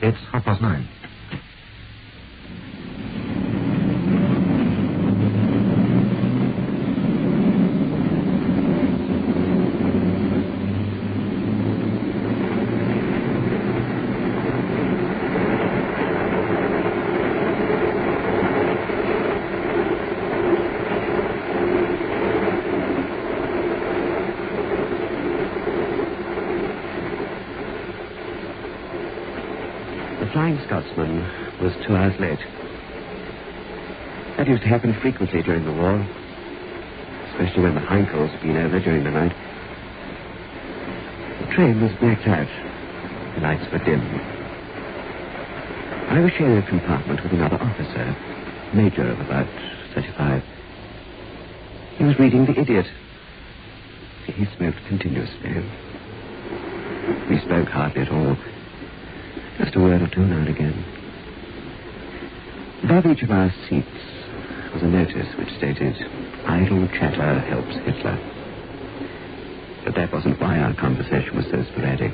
It's 9:30. The Flying Scotsman was 2 hours late. That used to happen frequently during the war, especially when the Heinkels had been over during the night. The train was blacked out. The lights were dim. I was sharing a compartment with another officer, major of about 35. He was reading The Idiot. He smoked continuously. We spoke hardly at all. Just a word or two now and again. Above each of our seats was a notice which stated, "Idle chatter helps Hitler." But that wasn't why our conversation was so sporadic.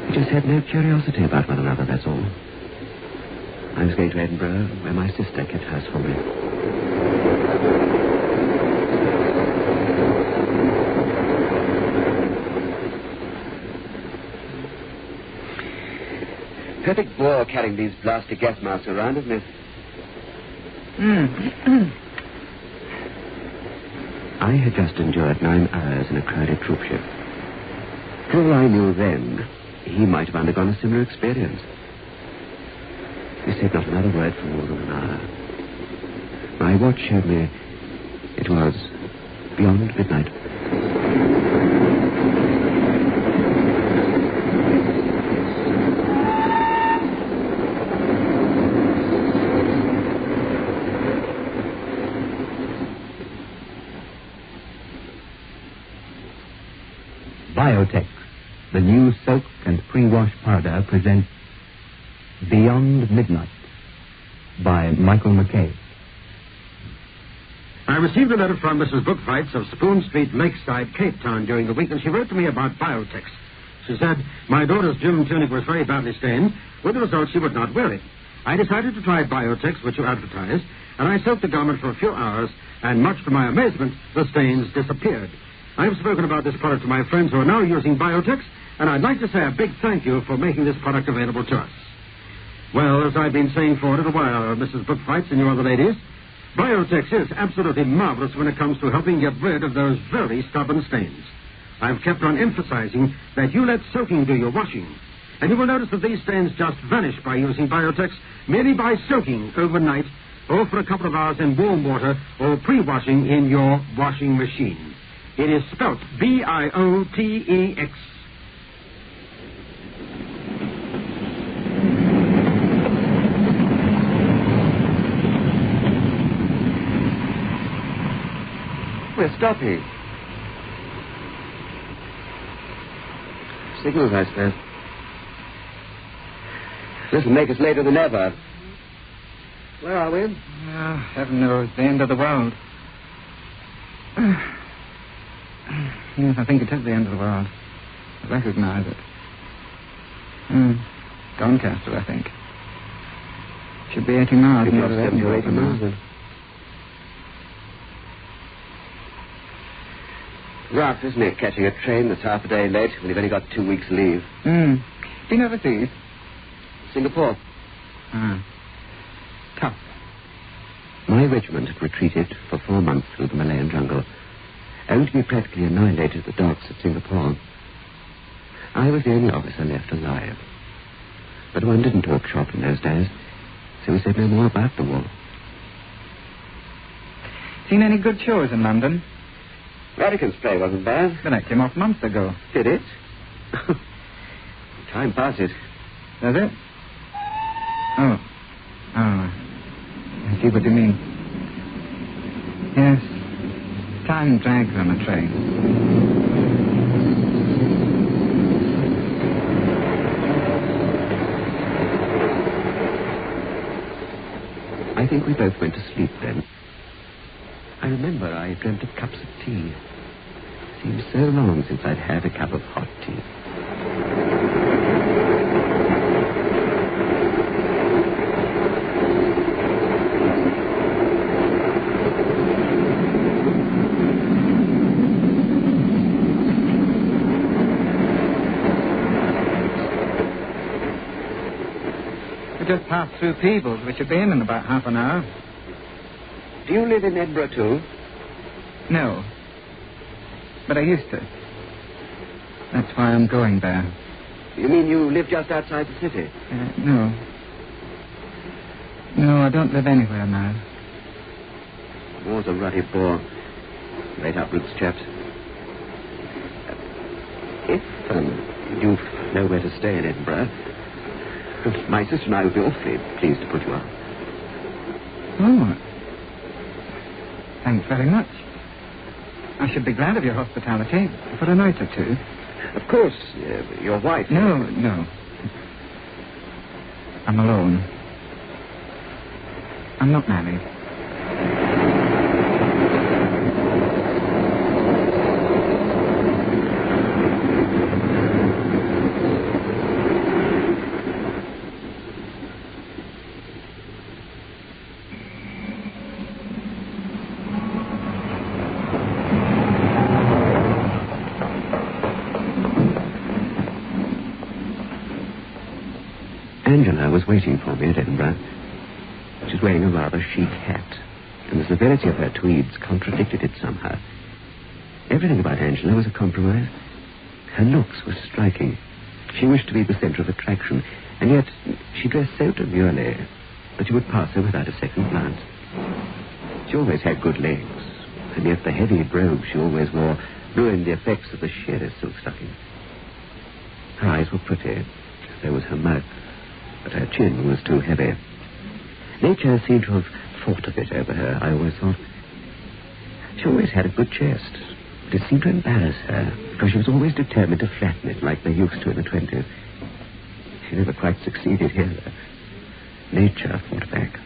We just had no curiosity about one another, that's all. I was going to Edinburgh, where my sister kept house for me. Perfect bore carrying these plastic gas masks around, isn't it? I had just endured 9 hours in a crowded troopship. For all I knew then, he might have undergone a similar experience. We said not another word for more than an hour. My watch showed me it was beyond midnight. Biotex, the new soak and pre-wash powder, presents Beyond Midnight by Michael McCabe. I received a letter from Mrs. Bookfights of Spoon Street, Lakeside, Cape Town during the week, and she wrote to me about Biotex. She said my daughter's gym tunic was very badly stained, with the result she would not wear it. I decided to try Biotex, which you advertised, and I soaked the garment for a few hours, and much to my amazement, the stains disappeared. I have spoken about this product to my friends who are now using Biotex, and I'd like to say a big thank you for making this product available to us. Well, as I've been saying for a little while, Mrs. Bookfights and you other ladies, Biotex is absolutely marvelous when it comes to helping get rid of those very stubborn stains. I've kept on emphasizing that you let soaking do your washing, and you will notice that these stains just vanish by using Biotex merely by soaking overnight or for a couple of hours in warm water or pre-washing in your washing machine. It is spelt Biotex. We're stopping. Signals, I suppose. This'll make us later than ever. Where are we? Heaven knows, the end of the world. Yes, I think it is the end of the world. I recognize it. Doncaster, I think. Should be 80 miles. You've lost 70 or 80 miles then. Rough, isn't it, catching a train that's half a day late when you've only got 2 weeks' leave? Been overseas? Singapore. Tough. My regiment had retreated for 4 months through the Malayan jungle, only to be practically annihilated at the docks at Singapore. I was the only officer left alive. But one didn't talk shop in those days, so we said no more about the war. Seen any good shows in London? Vatican's play wasn't bad. The next came off months ago. Did it? Time passes. Does it? Oh, I see what you mean. Yes, time drags on a train. I think we both went to sleep then. I remember I dreamt of cups of tea. It seemed so long since I'd had a cup of hot tea. We just passed through Peebles. We should be in about half an hour. Do you live in Edinburgh, too? No. But I used to. That's why I'm going there. You mean you live just outside the city? No. No, I don't live anywhere now. War's a ruddy bore. Right up roots, chaps. If you know where to stay in Edinburgh, my sister and I would be awfully pleased to put you up. Oh. Thanks very much. I should be glad of your hospitality for a night or two. Of course, your wife... No. I'm alone. I'm not married. Angela was waiting for me at Edinburgh. She was wearing a rather chic hat, and the severity of her tweeds contradicted it somehow. Everything about Angela was a compromise. Her looks were striking. She wished to be the centre of attraction, and yet she dressed so demurely that you would pass her without a second glance. She always had good legs, and yet the heavy brogue she always wore ruined the effects of the sheerest silk stocking. Her eyes were pretty, so was her mouth, but her chin was too heavy. Nature seemed to have thought of it over her, I always thought. She always had a good chest, but it seemed to embarrass her, because she was always determined to flatten it like they used to in the 20s. She never quite succeeded here, though. Nature fought back.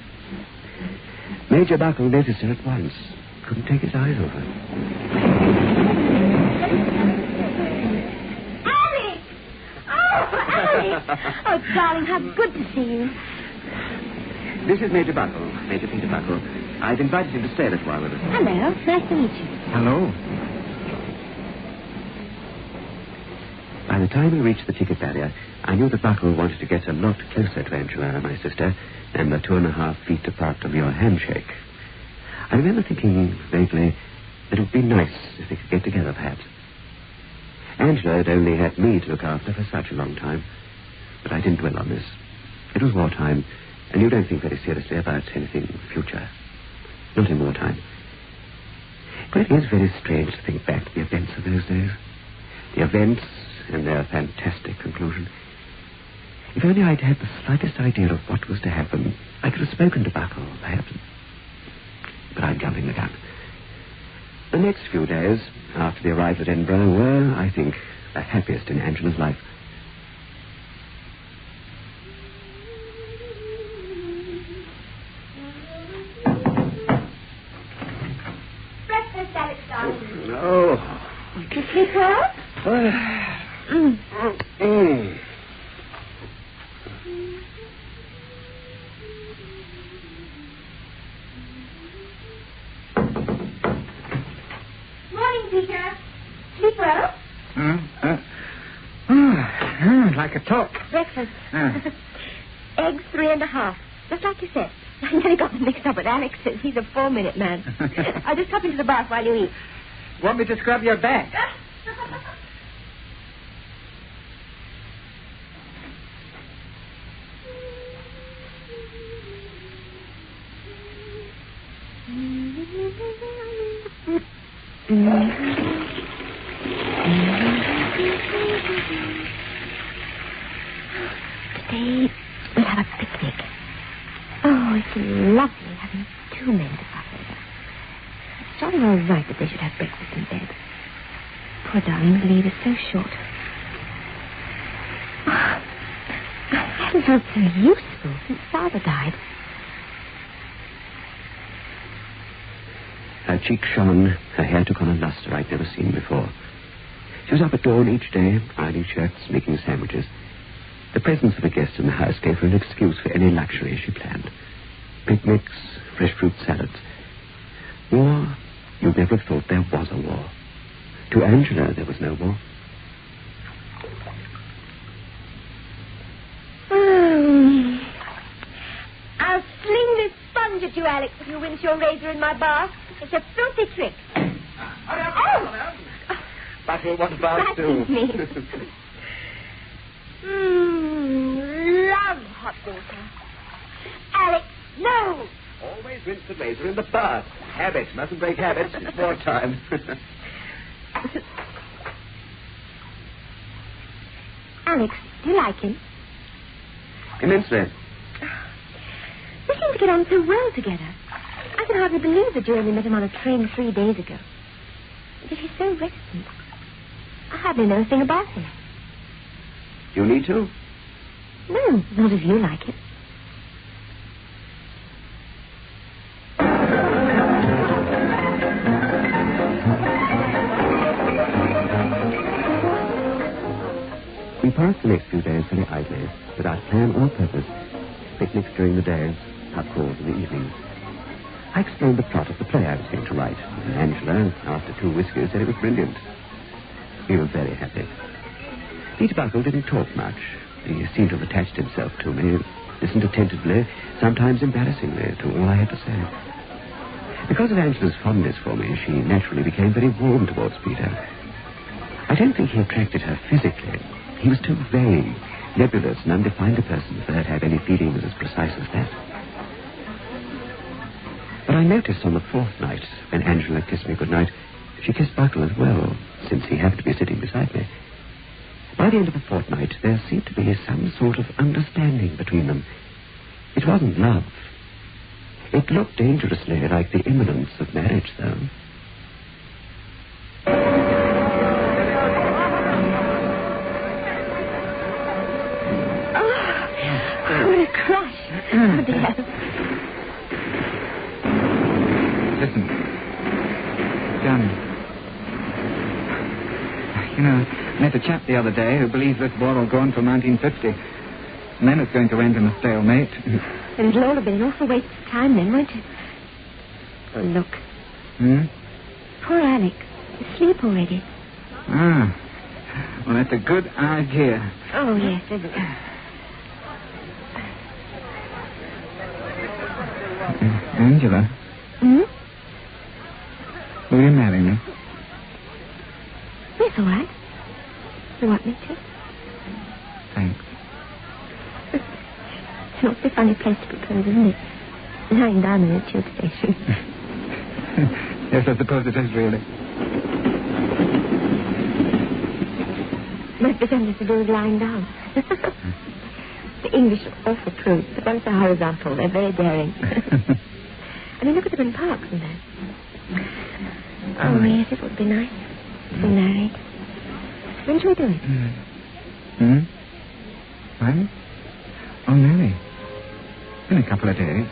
Major Buckle noticed her at once. Couldn't take his eyes off her. Annie! Oh, Annie! Oh, darling, how good to see you. This is Major Buckle, Major Peter Buckle. I've invited him to stay a little while with us. Hello, nice to meet you. Hello. By the time we reached the ticket barrier, I knew that Buckle wanted to get a lot closer to Angela and my sister than the 2.5 feet apart of your handshake. I remember thinking vaguely that it would be nice if they could get together, perhaps. Angela had only had me to look after for such a long time, but I didn't dwell on this. It was wartime, and you don't think very seriously about anything in the future. Not in wartime. But it is very strange to think back to the events of those days. The events and their fantastic conclusion. If only I'd had the slightest idea of what was to happen, I could have spoken to Buckle, perhaps. But I'm jumping the gun. The next few days after the arrival at Edinburgh were, I think, the happiest in Angela's life. Breakfast, Alex, darling. No. Did you sleep well? Morning, Peter. Sleep well? Like a top. Breakfast. Eggs 3.5. Just like you said. I nearly got them mixed up with Alex's. He's a 4-minute man. I'll just hop into the bath while you eat. Want me to scrub your back? Today we'll have a picnic. Oh, it's lovely having 2 men to talk over. It's jolly all right that they should have breakfast in bed. Poor darling's leave is so short. Oh, I haven't felt so useful since Father died. Her cheeks shone, her hair took on a luster I'd never seen before. She was up at dawn each day, ironing shirts, making sandwiches. The presence of a guest in the house gave her an excuse for any luxury she planned. Picnics, fresh fruit salads. War, you'd never have thought there was a war. To Angela, there was no war. Alex, if you rinse your razor in my bath. It's a filthy trick. Oh! Buckle, what about you? Me. Love hot water. Alex, no! Always rinse the razor in the bath. Habit. Mustn't break habits. It's more time. Alex, do you like him? Immensely. They seem to get on so well together. I can hardly believe that you only met him on a train 3 days ago. But he's so reticent. I hardly know a thing about him. You need to? No, not if you like it. We passed the next few days very idly, without plan or purpose. Picnics during the days, pub calls in the evenings. I explained the plot of the play I was going to write, and Angela, after 2 whiskeys, said it was brilliant. We were very happy. Peter Buckle didn't talk much. He seemed to have attached himself to me, listened attentively, sometimes embarrassingly, to all I had to say. Because of Angela's fondness for me, she naturally became very warm towards Peter. I don't think he attracted her physically. He was too vague, nebulous, and undefined a person for her to have any feelings as precise as that. But I noticed on the 4th night, when Angela kissed me goodnight, she kissed Buckle as well, since he happened to be sitting beside me. By the end of the fortnight, there seemed to be some sort of understanding between them. It wasn't love. It looked dangerously like the imminence of marriage, though. What a crush. Oh, dear. Listen. Johnny. You know, I met a chap the other day who believes this war will go on till 1950. And then it's going to end in a stalemate. And it'll all have been an awful waste of time then, won't it? Oh, look. Poor Alex. Asleep already. Ah. Well, that's a good idea. Oh, yes, isn't it? Angela. Will you marry me? Yes, all right. You want me to? Thanks. It's an awfully funny place to propose, isn't it? Lying down in a tube station. Yes, I suppose it is, really. Most pretenders to do is lying down. The English are awful crude, but once they're horizontal, they're very daring. I mean, look at them in parks and that. Oh, yes, it would be nice to be married. When shall we do it? When? Oh, Mary. In a couple of days.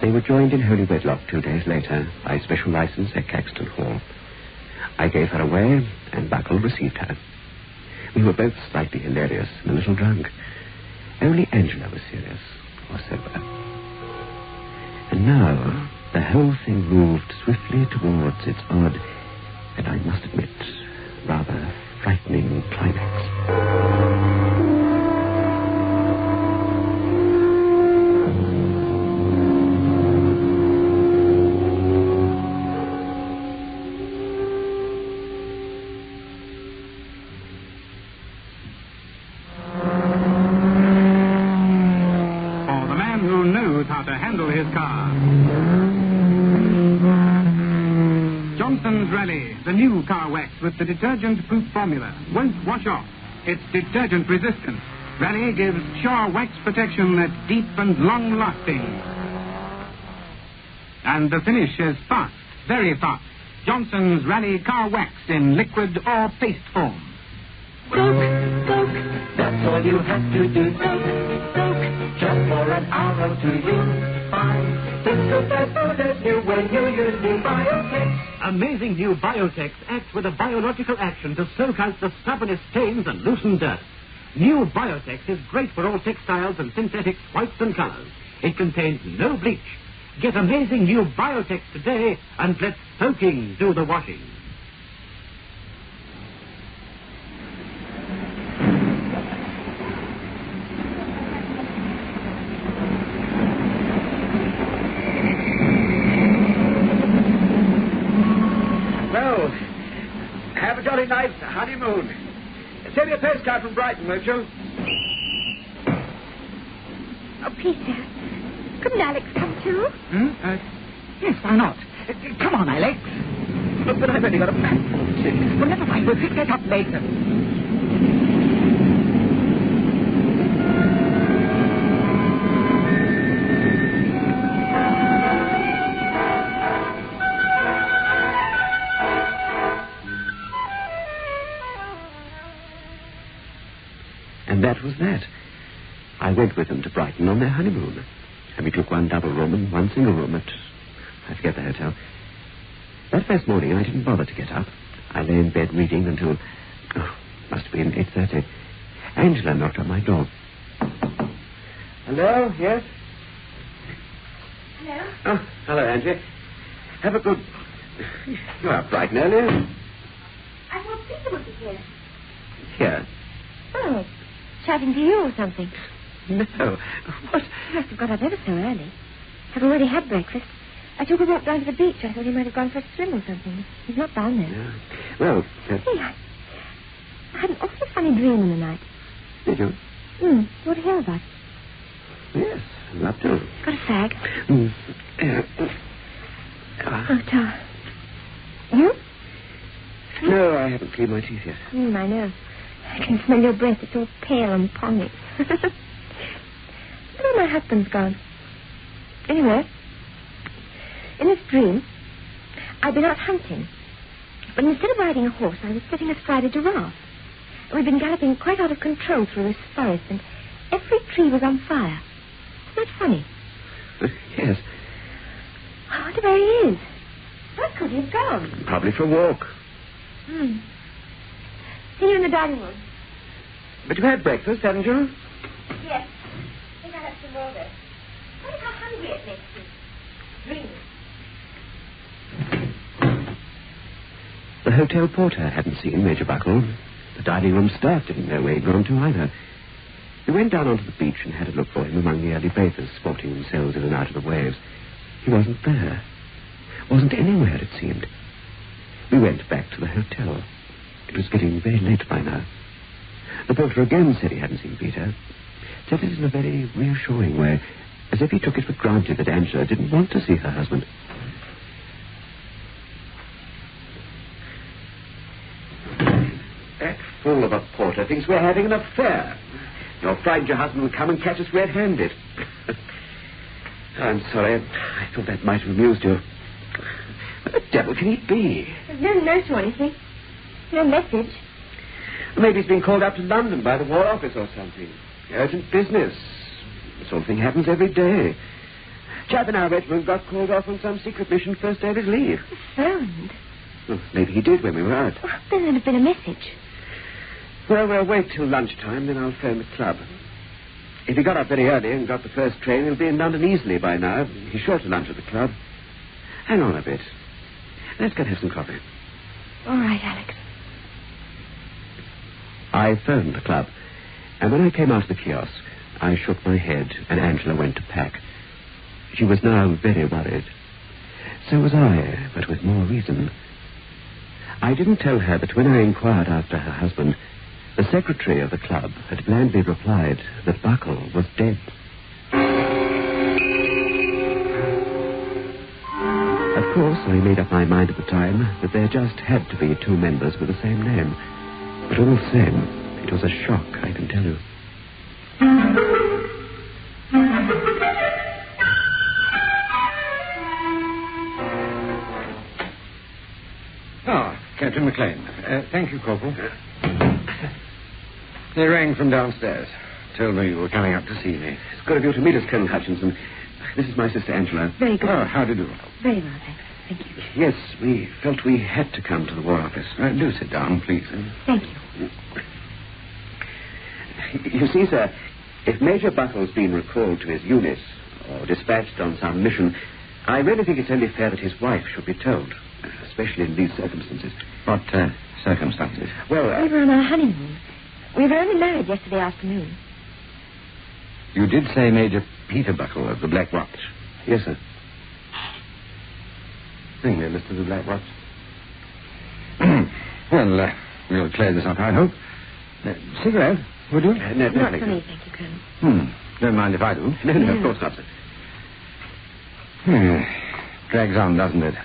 They were joined in holy wedlock 2 days later by special license at Caxton Hall. I gave her away, and Buckle received her. We were both slightly hilarious and a little drunk. Only Angela was serious or sober. And now, the whole thing moved swiftly towards its odd, and I must admit, rather frightening climax. The new car wax with the detergent-proof formula won't wash off. It's detergent-resistant. Raleigh gives sure wax protection that's deep and long-lasting. And the finish is fast, very fast. Johnson's Raleigh car wax in liquid or paste form. Soak, soak, that's all you have to do. Soak, soak, just for an hour or two you'll find. This soap that's so that new when you use new Biotex. Amazing new Biotex acts with a biological action to soak out the stubbornest stains and loosen dirt. New Biotex is great for all textiles and synthetics, whites and colors. It contains no bleach. Get amazing new Biotex today and let soaking do the washing. nice honeymoon. Send me a postcard from Brighton, won't you? Oh, Peter. Couldn't Alex come too? Yes, why not? Come on, Alex. But I've only got a back. Well, never mind. We'll pick that up later. And that was that. I went with them to Brighton on their honeymoon. And we took one double room and one single room at... I forget the hotel. That first morning, I didn't bother to get up. I lay in bed reading until... must have been 8:30. Angela knocked on my door. Hello? Yes? Hello? Oh, hello, Angela. Have a good... You're up bright and early. I thought Peter would be here. Here? Oh, chatting to you or something. No. What? He must have got up ever so early. I've already had breakfast. I took a walk down to the beach. I thought he might have gone for a swim or something. He's not down there. Yeah. Well... Hey, I had an awfully funny dream in the night. Did you? You want to hear about it? Yes, I'd love to. Got a fag? Oh, Tar. You? No, I haven't cleaned my teeth yet. I know. I can smell your breath. It's all pale and pongy. Oh, my husband's gone. Anyway, in this dream, I'd been out hunting. But instead of riding a horse, I was sitting astride a giraffe. We'd been galloping quite out of control through this forest, and every tree was on fire. Isn't that funny? Yes. I wonder where he is. Where could he have gone? Probably for a walk. See you in the dining room. But you had breakfast, haven't you? Yes. I think I have some more there. I wonder how hungry it makes you. Dreaming. The hotel porter hadn't seen Major Buckle. The dining room staff didn't know where he'd gone to either. We went down onto the beach and had a look for him among the early bathers sporting themselves in and out of the waves. He wasn't there. Wasn't anywhere, it seemed. We went back to the hotel. It was getting very late by now. The porter again said he hadn't seen Peter. Said it in a very reassuring way, as if he took it for granted that Angela didn't want to see her husband. That fool of a porter thinks we're having an affair. You're frightened your husband will come and catch us red-handed. I'm sorry. I thought that might have amused you. What the devil can he be? There's no note or anything. No message. Maybe he's been called up to London by the War Office or something. Urgent business. This sort of thing happens every day. Chap in our regiment got called off on some secret mission first day of his leave. Phoned? Well, maybe he did when we were out. Well, then there'd have been a message. Well, we'll wait till lunchtime, then I'll phone the club. If he got up very early and got the first train, he'll be in London easily by now. He's sure to lunch at the club. Hang on a bit. Let's go have some coffee. All right, Alex. I phoned the club, and when I came out of the kiosk, I shook my head, and Angela went to pack. She was now very worried. So was I, but with more reason. I didn't tell her that when I inquired after her husband, the secretary of the club had blandly replied that Buckle was dead. Of course, I made up my mind at the time that there just had to be two members with the same name. But all the same, it was a shock, I can tell you. Captain McLean. Thank you, Corporal. They rang from downstairs. Told me you were coming up to see me. It's good of you to meet us, Colonel Hutchinson. This is my sister, Angela. Very good. Oh, how do you do? Very well, thanks. Thank you. Yes, we felt we had to come to the War Office. Do sit down, please. Thank you. You see, sir, if Major Buckle's been recalled to his unit or dispatched on some mission, I really think it's only fair that his wife should be told, especially in these circumstances. What circumstances? Well, we were on our honeymoon. We were only married yesterday afternoon. You did say Major Peter Buckle of the Black Watch. Yes, sir. Bring me a list of the Black Watch. Well, We'll clear this up, I hope. Cigarette, would you? No, Not thank for you. me, thank you, Colonel. Don't mind if I do. No, of course not, sir. Drags on, doesn't it?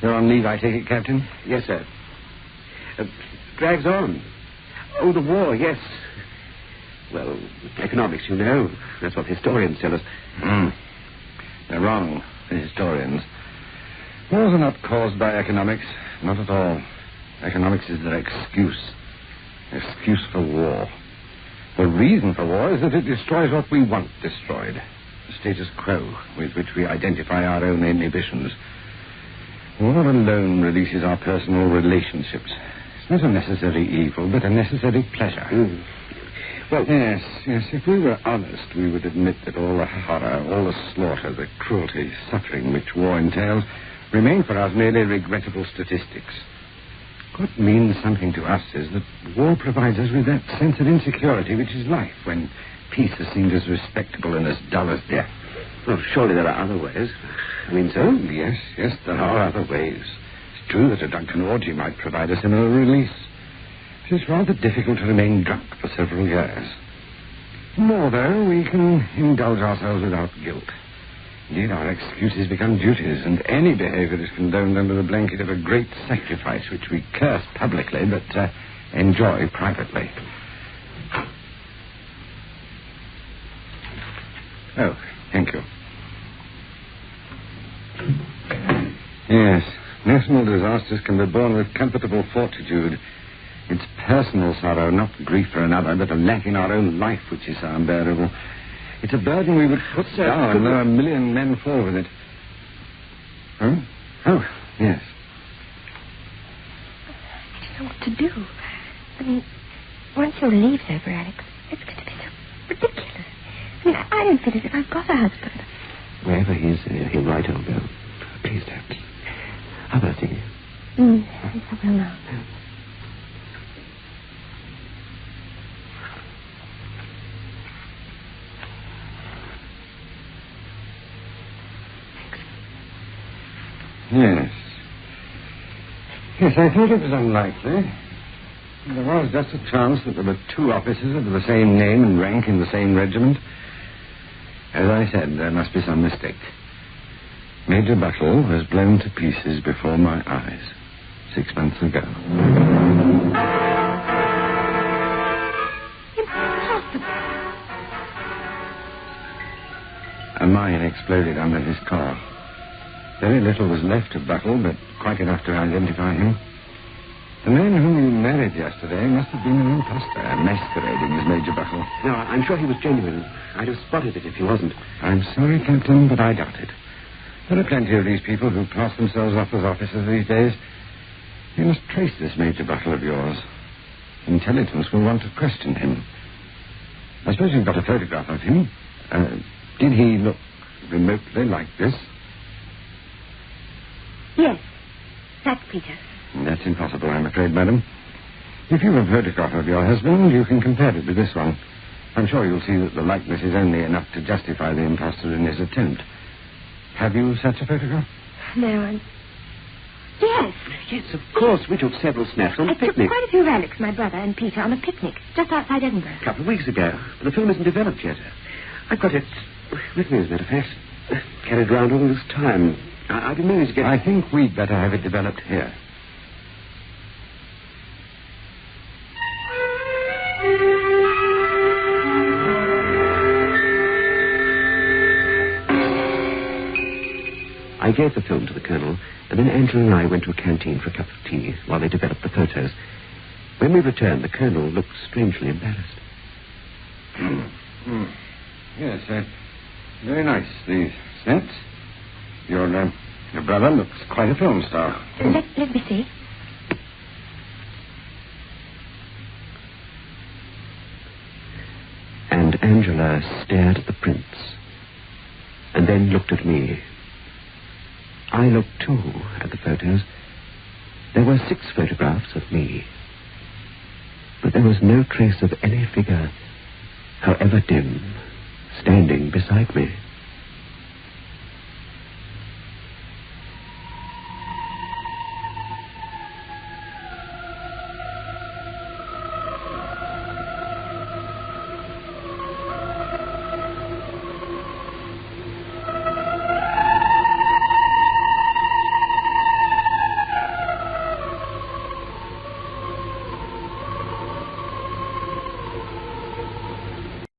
You're on leave, I take it, Captain? Yes, sir. Drags on. Oh, the war, yes. Well, economics, you know. That's what historians tell us. They're wrong, the historians. Wars are not caused by economics. Not at all. Economics is their excuse. Excuse for war. The reason for war is that it destroys what we want destroyed. The status quo with which we identify our own inhibitions. War alone releases our personal relationships. It's not a necessary evil, but a necessary pleasure. Well, yes. If we were honest, we would admit that all the horror, all the slaughter, the cruelty, suffering which war entails remain for us merely regrettable statistics. What means something to us is that war provides us with that sense of insecurity which is life, when peace is seen as respectable and as dull as death. Well, surely there are other ways. I mean, so? Yes, there are other ways. It's true that a drunken orgy might provide a similar release. It is rather difficult to remain drunk for several years. More, though, we can indulge ourselves without guilt. Indeed, our excuses become duties, and any behavior is condoned under the blanket of a great sacrifice, which we curse publicly, but enjoy privately. Oh, thank you. Yes, national disasters can be borne with comfortable fortitude. It's personal sorrow, not grief for another, but a lack in our own life which is so unbearable. It's a burden we would put down, though 1 million men fall with it. Huh? Oh, yes. I don't know what to do. I mean, once your leave's over, Alex, it's going to be so ridiculous. I mean, I don't feel as if I've got a husband. Wherever he is, he'll write I'll go. Please don't. How about you? Yes, I will now. Yes, I thought it was unlikely. There was just a chance that there were 2 officers of the same name and rank in the same regiment. As I said, there must be some mistake. Major Buttle was blown to pieces before my eyes 6 months ago. Impossible. A mine exploded under his car. Very little was left of Buttle, but quite enough to identify him. The man whom you married yesterday must have been an imposter, masquerading as Major Buttle. No, I'm sure he was genuine. I'd have spotted it if he wasn't. I'm sorry, Captain, but I doubt it. There are plenty of these people who pass themselves off as officers these days. You must trace this Major Buttle of yours. Intelligence will want to question him. I suppose you've got a photograph of him. Did he look remotely like this? Yes, that's Peter. That's impossible, I'm afraid, madam. If you have a photograph of your husband, you can compare it with this one. I'm sure you'll see that the likeness is only enough to justify the impostor in his attempt. Have you such a photograph? No, Yes. Yes, of course. We took several snaps on I a picnic. took quite a few of Alex, my brother, and Peter on a picnic just outside Edinburgh. A couple of weeks ago. But the film isn't developed yet. I've got it with me, as a matter of fact. Carried around all this time. I've been meaning to get... I think we'd better have it developed here. I gave the film to the Colonel, and then Angela and I went to a canteen for a cup of tea while they developed the photos. When we returned, the Colonel looked strangely embarrassed. Yes, very nice, these sets. Your brother looks quite a film star. Let me see. And Angela stared at the prints, and then looked at me. I looked, too, at the photos. There were 6 photographs of me. But there was no trace of any figure, however dim, standing beside me.